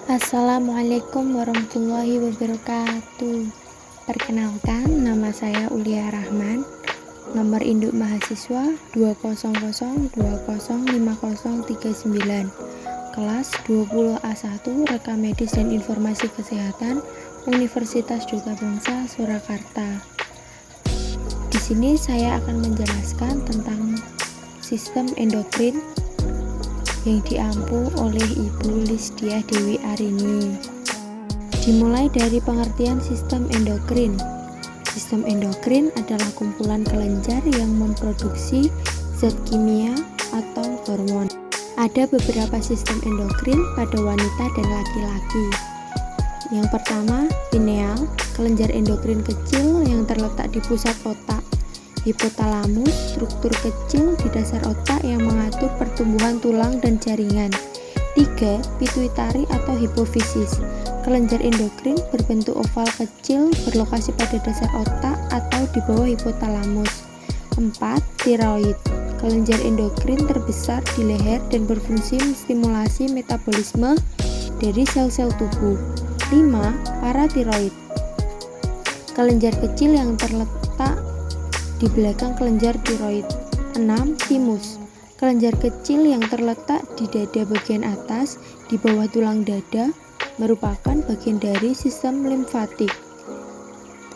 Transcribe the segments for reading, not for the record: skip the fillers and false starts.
Assalamualaikum warahmatullahi wabarakatuh. Perkenalkan, nama saya Ulia Rahman. Nomor induk mahasiswa 200205039. Kelas 20A1 Rekam Medis dan Informasi Kesehatan Universitas Duta Bangsa Surakarta. Di sini saya akan menjelaskan tentang sistem endokrin yang diampu oleh Ibu Lisdia Dewi Arini. Dimulai dari pengertian sistem endokrin. Sistem endokrin adalah kumpulan kelenjar yang memproduksi zat kimia atau hormon. Ada beberapa sistem endokrin pada wanita dan laki-laki. Yang pertama, pineal, kelenjar endokrin kecil yang terletak di pusat otak. Hipotalamus, struktur kecil di dasar otak yang mengatur pertumbuhan tulang dan jaringan. 3. Pituitari atau hipofisis, kelenjar endokrin berbentuk oval kecil berlokasi pada dasar otak atau di bawah hipotalamus. 4. Tiroid, kelenjar endokrin terbesar di leher dan berfungsi menstimulasi metabolisme dari sel-sel tubuh. 5. Paratiroid, kelenjar kecil yang terletak di belakang kelenjar tiroid. 6. Timus, kelenjar kecil yang terletak di dada bagian atas di bawah tulang dada, merupakan bagian dari sistem limfatik.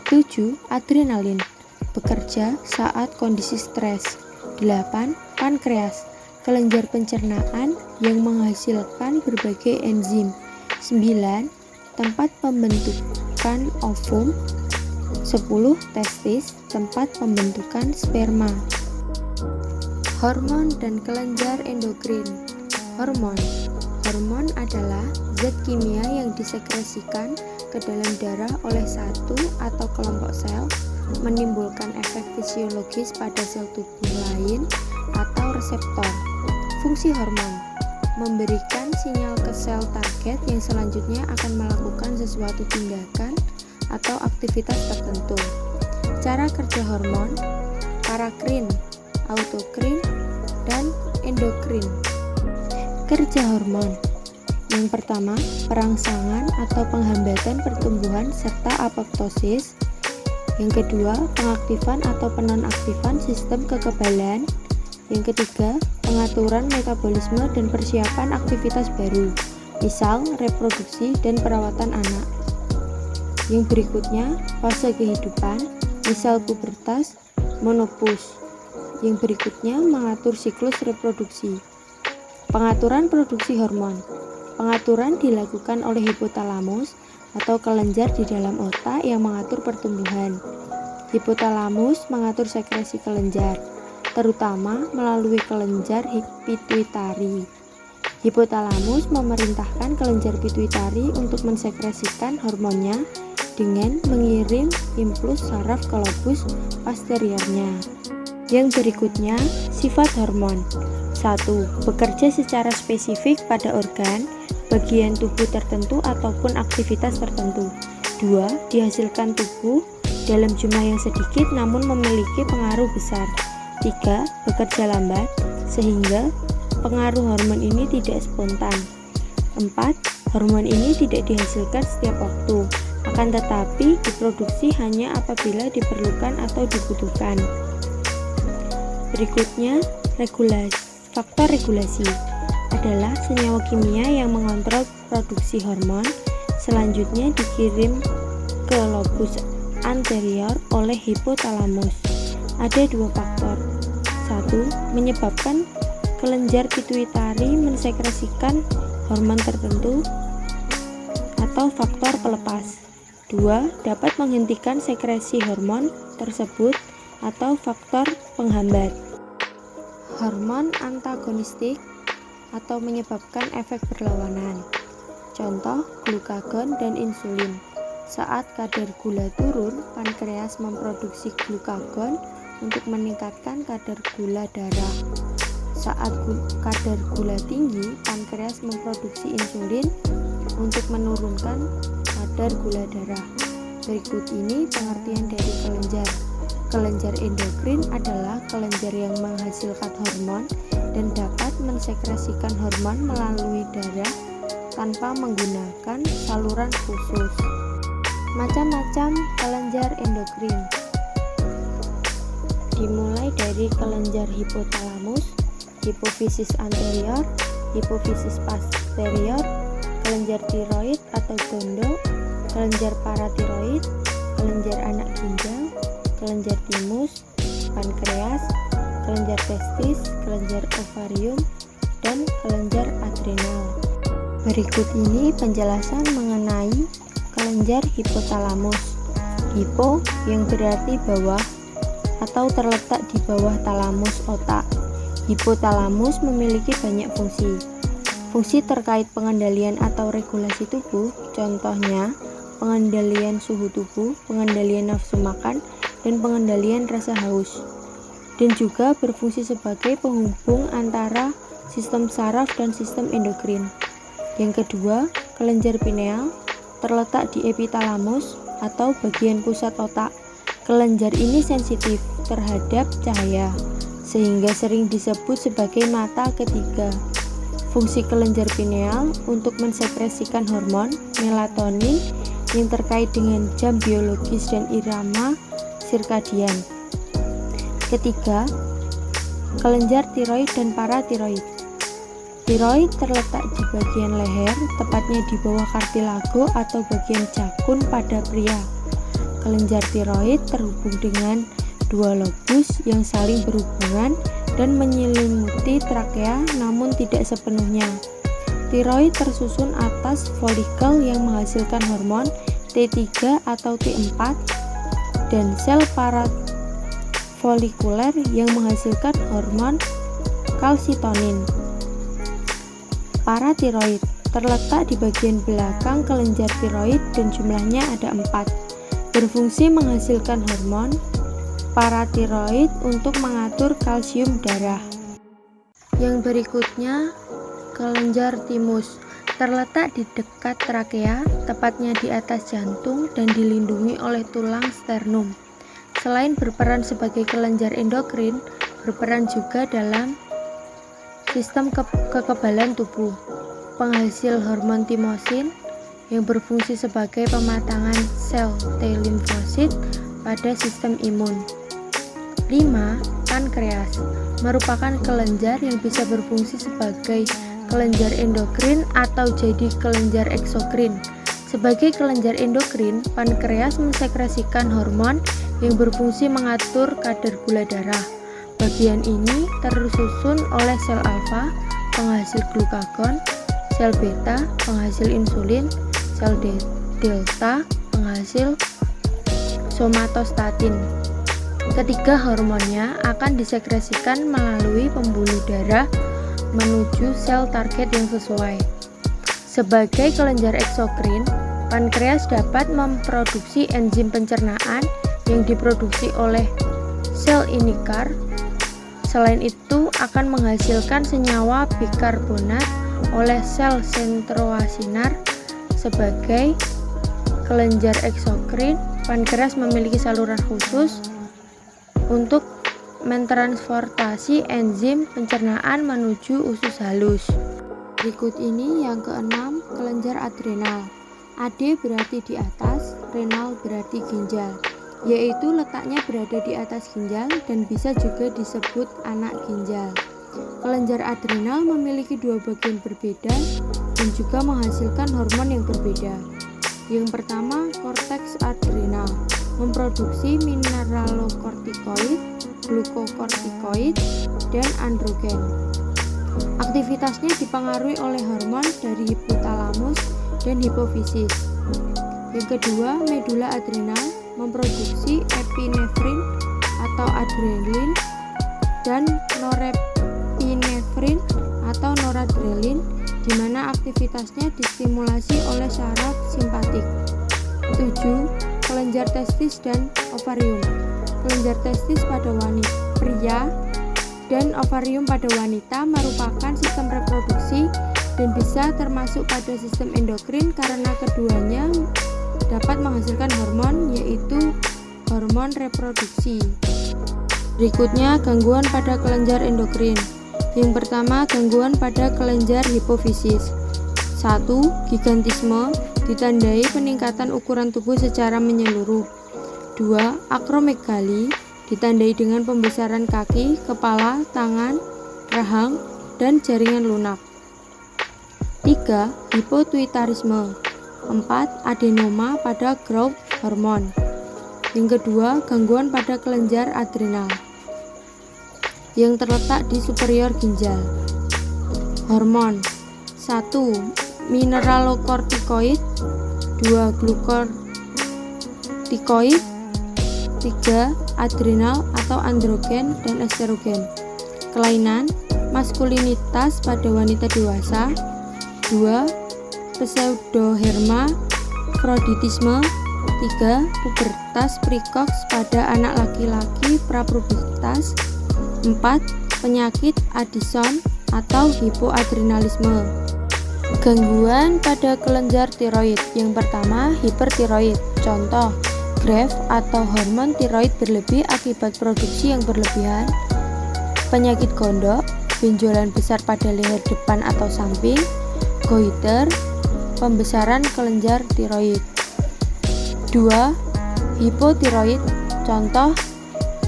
7. Adrenalin, bekerja saat kondisi stres. 8. Pankreas, kelenjar pencernaan yang menghasilkan berbagai enzim. 9. Tempat pembentukan ovum. 10. Testis, tempat pembentukan sperma. Hormon dan kelenjar endokrin. Hormon adalah zat kimia yang disekresikan ke dalam darah oleh satu atau kelompok sel, menimbulkan efek fisiologis pada sel tubuh lain atau reseptor. Fungsi hormon: memberikan sinyal ke sel target yang selanjutnya akan melakukan sesuatu tindakan atau aktivitas tertentu. Cara kerja hormon: parakrin, autokrin, dan endokrin. Kerja hormon: yang pertama, perangsangan atau penghambatan pertumbuhan serta apoptosis. Yang kedua, pengaktifan atau penonaktifan sistem kekebalan. Yang ketiga, pengaturan metabolisme dan persiapan aktivitas baru, misal reproduksi dan perawatan anak. Yang berikutnya, fase kehidupan, misal pubertas, menopause. Yang berikutnya, mengatur siklus reproduksi. Pengaturan produksi hormon. Pengaturan dilakukan oleh hipotalamus atau kelenjar di dalam otak yang mengatur pertumbuhan. Hipotalamus mengatur sekresi kelenjar, terutama melalui kelenjar pituitari. Hipotalamus memerintahkan kelenjar pituitari untuk mensekresikan hormonnya dengan mengirim impuls saraf ke lobus posteriornya. Yang berikutnya, sifat hormon. 1. Bekerja secara spesifik pada organ, bagian tubuh tertentu ataupun aktivitas tertentu. 2. Dihasilkan tubuh dalam jumlah yang sedikit namun memiliki pengaruh besar. 3. Bekerja lambat sehingga pengaruh hormon ini tidak spontan. 4. Hormon ini tidak dihasilkan setiap waktu, akan tetapi diproduksi hanya apabila diperlukan atau dibutuhkan. Berikutnya, faktor regulasi adalah senyawa kimia yang mengontrol produksi hormon, selanjutnya dikirim ke lobus anterior oleh hipotalamus. Ada dua faktor. 1. Menyebabkan kelenjar pituitari mensekresikan hormon tertentu atau faktor pelepas. 2. Dapat menghentikan sekresi hormon tersebut atau faktor penghambat. Hormon antagonistik atau menyebabkan efek berlawanan. Contoh, glukagon dan insulin. Saat kadar gula turun, pankreas memproduksi glukagon untuk meningkatkan kadar gula darah. Saat kadar gula tinggi, pankreas memproduksi insulin untuk menurunkan kadar gula darah. Berikut ini pengertian dari kelenjar. Kelenjar endokrin adalah kelenjar yang menghasilkan hormon dan dapat mensekresikan hormon melalui darah tanpa menggunakan saluran khusus. Macam-macam kelenjar endokrin, dimulai dari kelenjar hipotalamus, hipofisis anterior, hipofisis posterior, kelenjar tiroid atau gondok, kelenjar paratiroid, kelenjar anak ginjal, kelenjar timus, pankreas, kelenjar testis, kelenjar ovarium, dan kelenjar adrenal. Berikut ini penjelasan mengenai kelenjar hipotalamus. Hipo yang berarti bawah atau terletak di bawah talamus otak. Hipotalamus memiliki banyak fungsi. Fungsi terkait pengendalian atau regulasi tubuh, contohnya pengendalian suhu tubuh, pengendalian nafsu makan, dan pengendalian rasa haus. Dan juga berfungsi sebagai penghubung antara sistem saraf dan sistem endokrin. Yang kedua, kelenjar pineal terletak di epitalamus atau bagian pusat otak. Kelenjar ini sensitif terhadap cahaya, sehingga sering disebut sebagai mata ketiga. Fungsi kelenjar pineal untuk mensekresikan hormon melatonin yang terkait dengan jam biologis dan irama sirkadian. Ketiga, kelenjar tiroid dan paratiroid. Tiroid terletak di bagian leher, tepatnya di bawah kartilago atau bagian jakun pada pria. Kelenjar tiroid terhubung dengan dua lobus yang saling berhubungan dan menyelimuti trakea, namun tidak sepenuhnya. Tiroid tersusun atas folikel yang menghasilkan hormon T3 atau T4 dan sel parafolikuler yang menghasilkan hormon kalsitonin. Paratiroid terletak di bagian belakang kelenjar tiroid dan jumlahnya ada 4. Berfungsi menghasilkan hormon paratiroid untuk mengatur kalsium darah. Yang berikutnya, kelenjar timus terletak di dekat trakea, tepatnya di atas jantung dan dilindungi oleh tulang sternum. Selain berperan sebagai kelenjar endokrin, berperan juga dalam sistem kekebalan tubuh, penghasil hormon timosin yang berfungsi sebagai pematangan sel T limfosit pada sistem imun. 5. Pankreas merupakan kelenjar yang bisa berfungsi sebagai kelenjar endokrin atau jadi kelenjar eksokrin. Sebagai kelenjar endokrin, pankreas mensekresikan hormon yang berfungsi mengatur kadar gula darah. Bagian ini tersusun oleh sel alfa, penghasil glukagon, sel beta, penghasil insulin, sel delta, penghasil somatostatin. Ketiga hormonnya akan disekresikan melalui pembuluh darah menuju sel target yang sesuai. Sebagai kelenjar eksokrin, pankreas dapat memproduksi enzim pencernaan yang diproduksi oleh sel inikar. Selain itu, akan menghasilkan senyawa bikarbonat oleh sel sentroasinar. Sebagai kelenjar eksokrin, pankreas memiliki saluran khusus untuk mentransportasi enzim pencernaan menuju usus halus. Berikut ini yang keenam, kelenjar adrenal. AD berarti di atas, renal berarti ginjal, yaitu letaknya berada di atas ginjal dan bisa juga disebut anak ginjal. Kelenjar adrenal memiliki dua bagian berbeda dan juga menghasilkan hormon yang berbeda. Yang pertama, korteks adrenal memproduksi mineralokortikoid, glukokortikoid, dan androgen. Aktivitasnya dipengaruhi oleh hormon dari hipotalamus dan hipofisis. Yang kedua, medula adrenal memproduksi epinefrin atau adrenalin dan norepinefrin atau noradrenalin, di mana aktivitasnya distimulasi oleh saraf simpatik. 7. Kelenjar testis dan ovarium. Kelenjar testis pada wanita pria dan ovarium pada wanita merupakan sistem reproduksi dan bisa termasuk pada sistem endokrin karena keduanya dapat menghasilkan hormon, yaitu hormon reproduksi. Berikutnya, gangguan pada kelenjar endokrin. Yang pertama, gangguan pada kelenjar hipofisis. 1. Gigantisme ditandai peningkatan ukuran tubuh secara menyeluruh. 2. Akromegali ditandai dengan pembesaran kaki, kepala, tangan, rahang, dan jaringan lunak. 3. Hipotuitarisme. 4. Adenoma pada growth hormone. Yang kedua, gangguan pada kelenjar adrenal yang terletak di superior ginjal. Hormon. 1. Mineralokortikoid. 2. Glukortikoid. 3. Adrenal atau androgen dan estrogen. Kelainan maskulinitas pada wanita dewasa. 2. Pseudohermafroditisme. 3. Pubertas precox pada anak laki-laki prapubertas. 4. Penyakit Addison atau hipoadrenalisme. Gangguan pada kelenjar tiroid. Yang pertama, hipertiroid. Contoh, growth atau hormon tiroid berlebih akibat produksi yang berlebihan. Penyakit gondok, benjolan besar pada leher depan atau samping. Goiter, pembesaran kelenjar tiroid. 2. Hipotiroid. Contoh,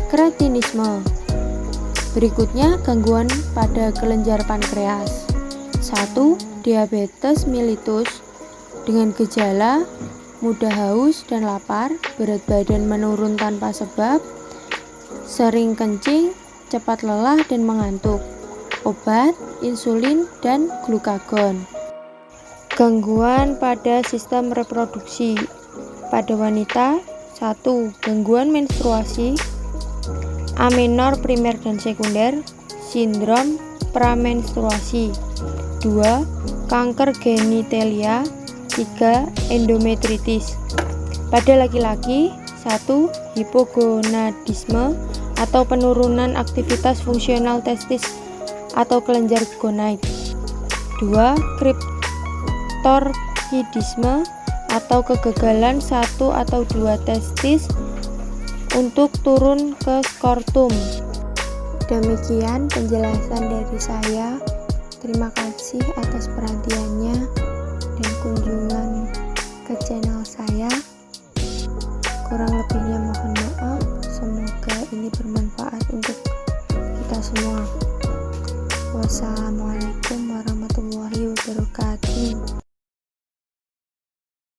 kretinisme. Berikutnya, gangguan pada kelenjar pankreas. 1. Diabetes mellitus dengan gejala mudah haus dan lapar, berat badan menurun tanpa sebab, sering kencing, cepat lelah dan mengantuk. Obat, insulin, dan glukagon. Gangguan pada sistem reproduksi pada wanita. 1. Gangguan menstruasi, amenor primer dan sekunder, sindrom pramenstruasi. 2. Kanker genitalia. 3. Endometritis. Pada laki-laki. 1. Hipogonadisme atau penurunan aktivitas fungsional testis atau kelenjar gonad. 2. Kriptorchidisme atau kegagalan 1 atau 2 testis untuk turun ke skortum. Demikian penjelasan dari saya. Terima kasih atas perhatiannya dan kunjungan ke channel saya. Kurang lebihnya mohon maaf. Semoga ini bermanfaat untuk kita semua. Wassalamualaikum warahmatullahi wabarakatuh.